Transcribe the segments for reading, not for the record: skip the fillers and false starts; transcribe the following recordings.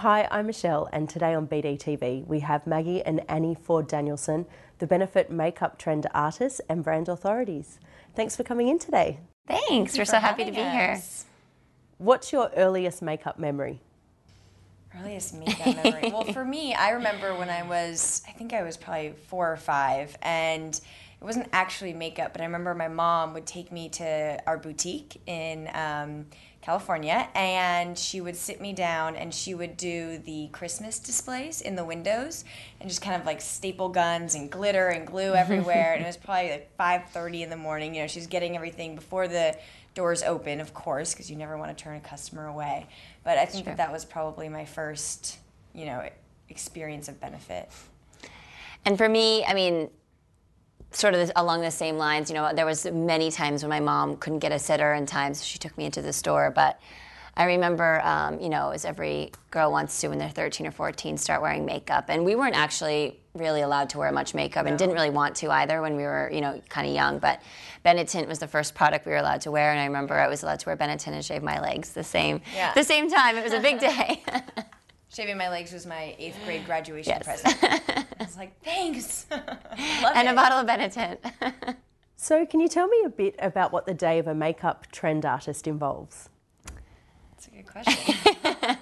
Hi, I'm Michelle, and today on bdTV we have Maggie and Annie for Danielson, the benefit makeup trend artists and brand authorities. Thanks for coming in today. Thanks, we're so happy to be here. What's your earliest makeup memory? Earliest makeup memory? Well, for me, I remember when I think I was probably 4 or 5, and it wasn't actually makeup, but I remember my mom would take me to our boutique in California, and she would sit me down and she would do the Christmas displays in the windows and just kind of like staple guns and glitter and glue everywhere. And it was probably like 5:30 in the morning. You know, she's getting everything before the doors open, of course, because you never want to turn a customer away. But I think that was probably my first, experience of benefit. And for me, I mean, sort of along the same lines, there was many times when my mom couldn't get a sitter in time, so she took me into the store. But I remember, as every girl wants to when they're 13 or 14, start wearing makeup. And we weren't actually really allowed to wear much makeup and didn't really want to either when we were, kind of young. But Benetint was the first product we were allowed to wear, and I remember I was allowed to wear Benetint and shave my legs the same time. It was a big day. Shaving my legs was my 8th grade graduation present. I was like, thanks. Love and it. a bottle of Benetint. So can you tell me a bit about what the day of a makeup trend artist involves? That's a good question.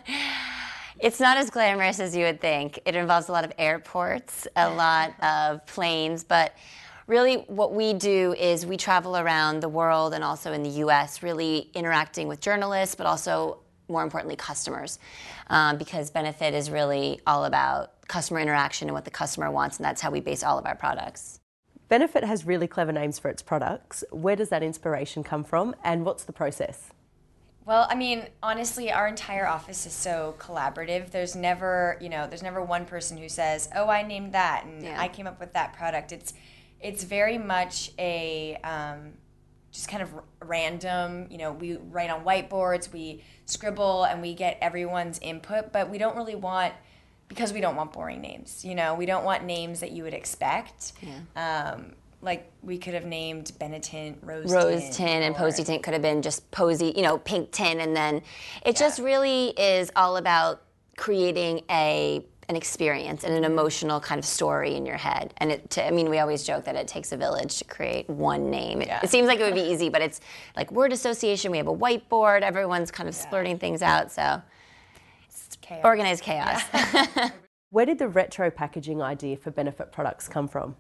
It's not as glamorous as you would think. It involves a lot of airports, a lot of planes, but really what we do is we travel around the world and also in the US, really interacting with journalists, but also more importantly, customers, because Benefit is really all about customer interaction and what the customer wants, and that's how we base all of our products. Benefit has really clever names for its products. Where does that inspiration come from, and what's the process? Well, I mean, honestly, our entire office is so collaborative. There's never one person who says, "Oh, I named that and I came up with that product." It's very much a just kind of random, we write on whiteboards, we scribble, and we get everyone's input, but we don't really want, because we don't want boring names, we don't want names that you would expect. Like we could have named Benetint Rose Tint, and Posy Tint could have been just Posy, Pink Tint, and then it just really is all about creating an experience and an emotional kind of story in your head. And we always joke that it takes a village to create one name. It seems like it would be easy, but it's like word association. We have a whiteboard. Everyone's kind of splurting things out. So it's chaos. Organized chaos. Yeah. Where did the retro packaging idea for Benefit products come from?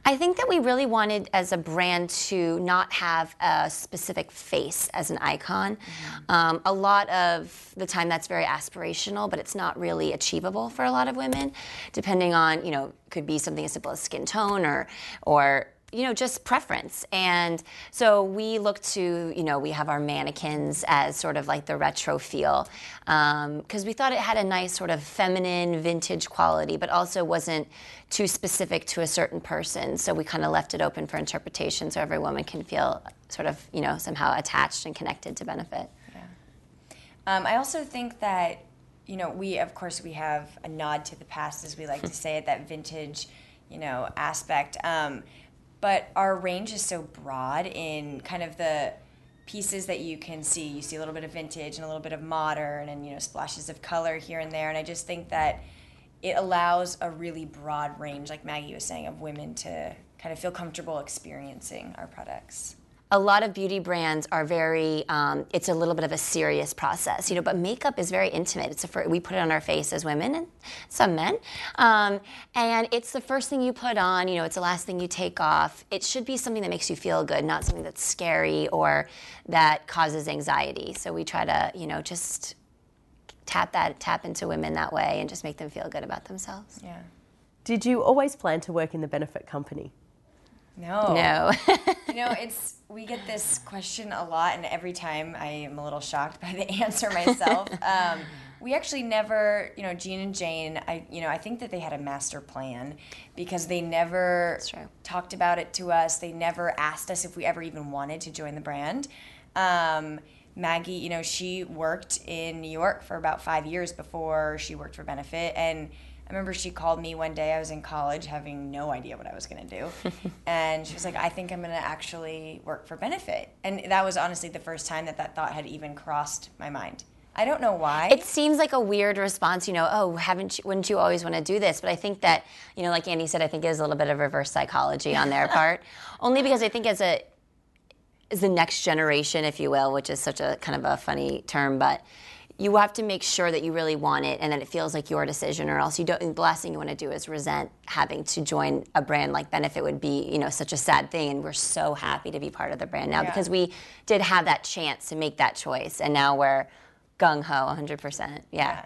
I think that we really wanted as a brand to not have a specific face as an icon. A lot of the time that's very aspirational, but it's not really achievable for a lot of women, depending on, could be something as simple as skin tone or just preference. And so we look to, we have our mannequins as sort of like the retro feel, because we thought it had a nice sort of feminine vintage quality, but also wasn't too specific to a certain person. So we kind of left it open for interpretation so every woman can feel sort of, somehow attached and connected to Benefit. Yeah. I also think that, we have a nod to the past, as we like to say it, that vintage, aspect. But our range is so broad in kind of the pieces that you can see. You see a little bit of vintage and a little bit of modern and, splashes of color here and there. And I just think that it allows a really broad range, like Maggie was saying, of women to kind of feel comfortable experiencing our products. A lot of beauty brands are very, it's a little bit of a serious process, but makeup is very intimate. We put it on our face as women and some men. And it's the first thing you put on, it's the last thing you take off. It should be something that makes you feel good, not something that's scary or that causes anxiety. So we try to, just tap into women that way and just make them feel good about themselves. Yeah. Did you always plan to work in the Benefit company? No. We get this question a lot, and every time I am a little shocked by the answer myself. We actually never, Jean and Jane, I think that they had a master plan because they never talked about it to us. They never asked us if we ever even wanted to join the brand. Maggie, she worked in New York for about 5 years before she worked for Benefit, and I remember she called me one day. I was in college having no idea what I was going to do. And she was like, I think I'm going to actually work for Benefit. And that was honestly the first time that thought had even crossed my mind. I don't know why. It seems like a weird response, oh, wouldn't you always want to do this? But I think that, like Andy said, I think there's a little bit of reverse psychology on their part. Only because I think as the next generation, if you will, which is such a kind of a funny term, but you have to make sure that you really want it and that it feels like your decision, or else the last thing you want to do is resent having to join a brand like Benefit would be, such a sad thing. And we're so happy to be part of the brand now because we did have that chance to make that choice. And now we're gung-ho, 100%. Yeah.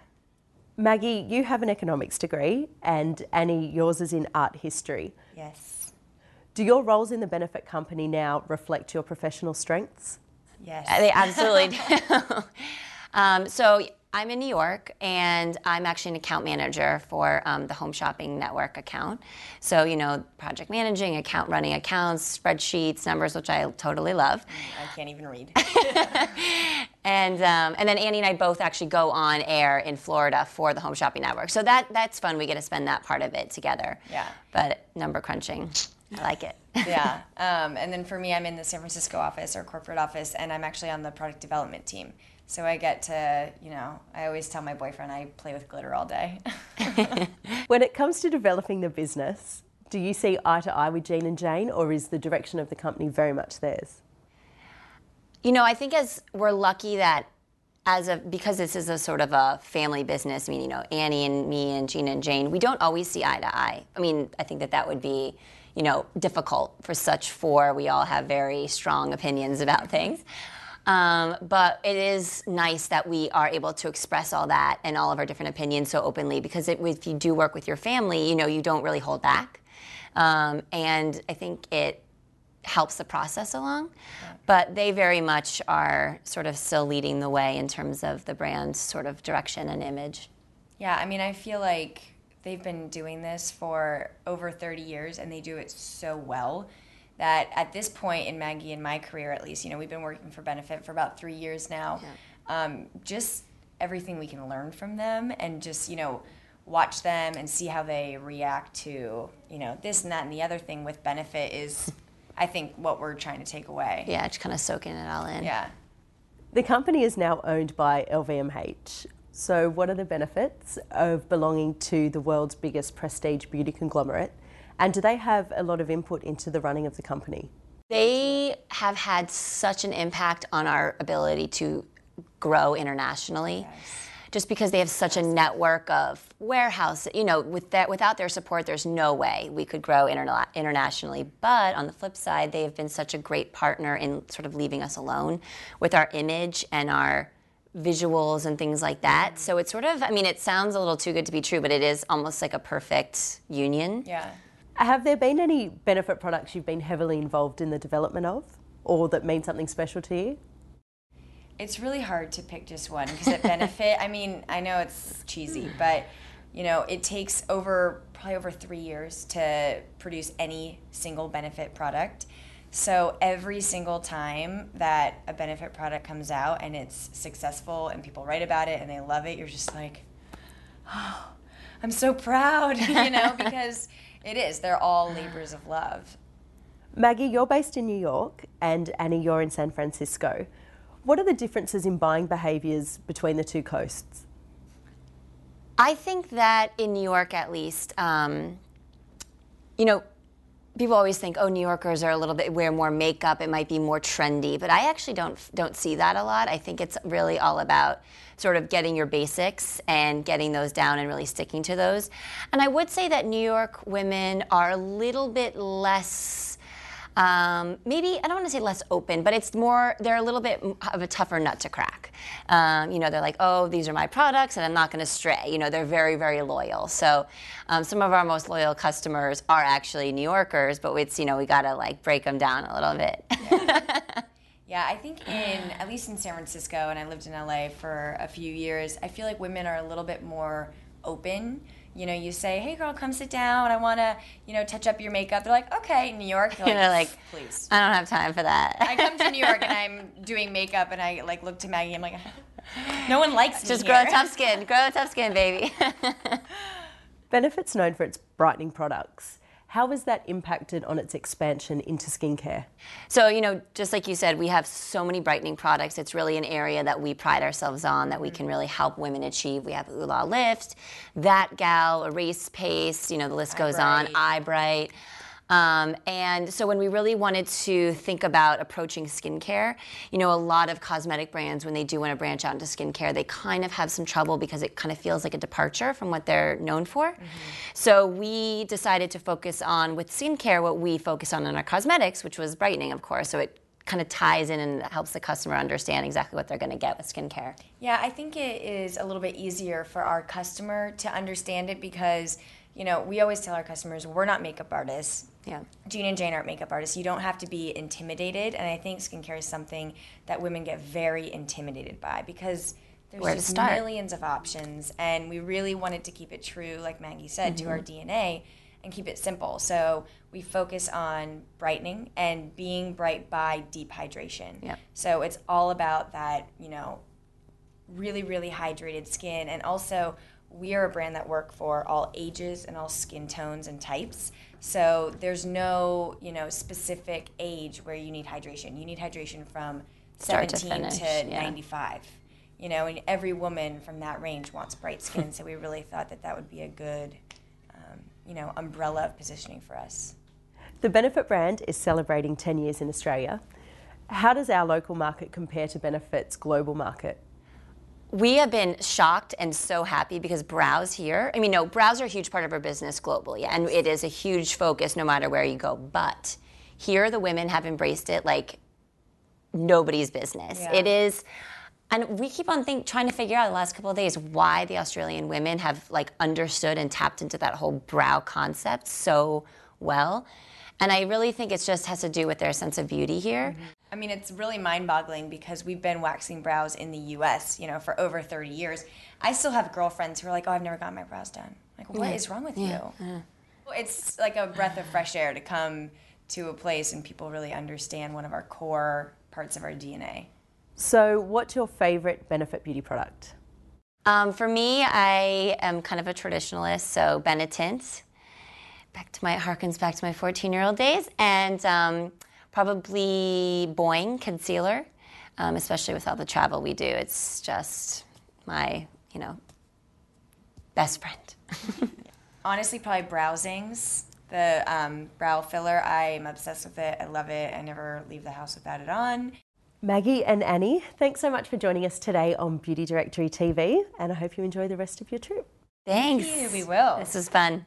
Maggie, you have an economics degree, and Annie, yours is in art history. Yes. Do your roles in the Benefit company now reflect your professional strengths? Yes. They absolutely do. So I'm in New York, and I'm actually an account manager for the Home Shopping Network account. So, project managing, running accounts, spreadsheets, numbers, which I totally love. I can't even read. And then Andy and I both actually go on air in Florida for the Home Shopping Network. So that's fun. We get to spend that part of it together. Yeah. But number crunching, I like it. Yeah. And then for me, I'm in the San Francisco office, or corporate office, and I'm actually on the product development team. So I get to, I always tell my boyfriend I play with glitter all day. When it comes to developing the business, do you see eye to eye with Jean and Jane, or is the direction of the company very much theirs? I think as we're lucky that because this is a sort of a family business, Annie and me and Gina and Jane, we don't always see eye to eye. I think that would be, difficult for such four. We all have very strong opinions about things. But it is nice that we are able to express all that and all of our different opinions so openly, because if you do work with your family, you don't really hold back. And I think it helps the process along. But they very much are sort of still leading the way in terms of the brand's sort of direction and image. Yeah, I feel like they've been doing this for over 30 years, and they do it so well that at this point in Maggie and my career, at least, we've been working for Benefit for about 3 years now. Yeah. Just everything we can learn from them, and just, watch them and see how they react to, this and that and the other thing with Benefit is, I think, what we're trying to take away. Yeah, just kind of soaking it all in. Yeah. The company is now owned by LVMH. So what are the benefits of belonging to the world's biggest prestige beauty conglomerate? And do they have a lot of input into the running of the company? They have had such an impact on our ability to grow internationally. Yes. Just because they have such a network of warehouses, without their support, there's no way we could grow internationally. But on the flip side, they have been such a great partner in sort of leaving us alone with our image and our visuals and things like that. So it's sort of, it sounds a little too good to be true, but it is almost like a perfect union. Yeah. Have there been any Benefit products you've been heavily involved in the development of, or that mean something special to you? It's really hard to pick just one, because at Benefit, I know it's cheesy, but it takes probably over 3 years to produce any single Benefit product. So every single time that a Benefit product comes out and it's successful and people write about it and they love it, you're just like, oh, I'm so proud, because it is. They're all labors of love. Maggie, you're based in New York, and Annie, you're in San Francisco. What are the differences in buying behaviours between the two coasts? I think that in New York, at least, people always think, New Yorkers are wear more makeup, it might be more trendy, but I actually don't see that a lot. I think it's really all about sort of getting your basics and getting those down and really sticking to those. And I would say that New York women are a little bit less, maybe, I don't want to say less open, but they're a little bit of a tougher nut to crack. They're like, these are my products and I'm not going to stray. They're very, very loyal. So some of our most loyal customers are actually New Yorkers, but it's, we got to break them down a little bit. Yeah. Yeah, I think at least in San Francisco, and I lived in LA for a few years, I feel like women are a little bit more open. You say, hey girl, come sit down. I want to, touch up your makeup. They're like, okay. New York, they're like, please. I don't have time for that. I come to New York and I'm doing makeup and I look to Maggie. I'm like, no one likes me. Just here. grow a tough skin, baby. Benefit's known for its brightening products. How has that impacted on its expansion into skincare? So, you know, just like you said, we have so many brightening products. It's really an area that we pride ourselves on, that we can really help women achieve. We have Ooh La Lift, That Gal, Erase Paste, you know, the list goes on, Eye Bright. And so when we really wanted to think about approaching skincare, you know, a lot of cosmetic brands, when they do want to branch out into skincare, they kind of have some trouble because it kind of feels like a departure from what they're known for. So we decided to focus on, with skincare, what we focus on in our cosmetics, which was brightening, of course. So it kind of ties in and helps the customer understand exactly what they're going to get with skincare. Yeah, I think it is a little bit easier for our customer to understand it because, you know, we always tell our customers we're not makeup artists. Yeah. Gina and Jane aren't makeup artists. You don't have to be intimidated, and I think skincare is something that women get very intimidated by because there's just millions of options, and we really wanted to keep it true, like Maggie said, to our DNA and keep it simple. So we focus on brightening and being bright by deep hydration. Yeah. So it's all about that, you know, really, really hydrated skin, and also we are a brand that work for all ages and all skin tones and types. So there's no, you know, specific age where you need hydration. You need hydration from 17 to 95. You know, and every woman from that range wants bright skin. So we really thought that that would be a good, you know, umbrella of positioning for us. The Benefit brand is celebrating 10 years in Australia. How does our local market compare to Benefit's global market? We have been shocked and so happy because brows here, I mean, no, brows are a huge part of our business globally, and it is a huge focus no matter where you go. But here, the women have embraced it like nobody's business. Yeah. It is, and we keep on trying to figure out the last couple of days why the Australian women have like understood and tapped into that whole brow concept so well. And I really think it just has to do with their sense of beauty here. I mean, it's really mind-boggling because we've been waxing brows in the U.S., you know, for over 30 years. I still have girlfriends who are like, oh, I've never gotten my brows done. Like, what is wrong with you? It's like a breath of fresh air to come to a place and people really understand one of our core parts of our DNA. So what's your favourite Benefit beauty product? For me, I am kind of a traditionalist, so Benetint. Harkens back to my 14-year-old days, and probably Boing concealer, especially with all the travel we do. It's just my, you know, best friend. Honestly, probably Browsings, the brow filler. I'm obsessed with it. I love it. I never leave the house without it on. Maggie and Annie, thanks so much for joining us today on Beauty Directory TV, and I hope you enjoy the rest of your trip. Thanks. Thank you. We will. This was fun.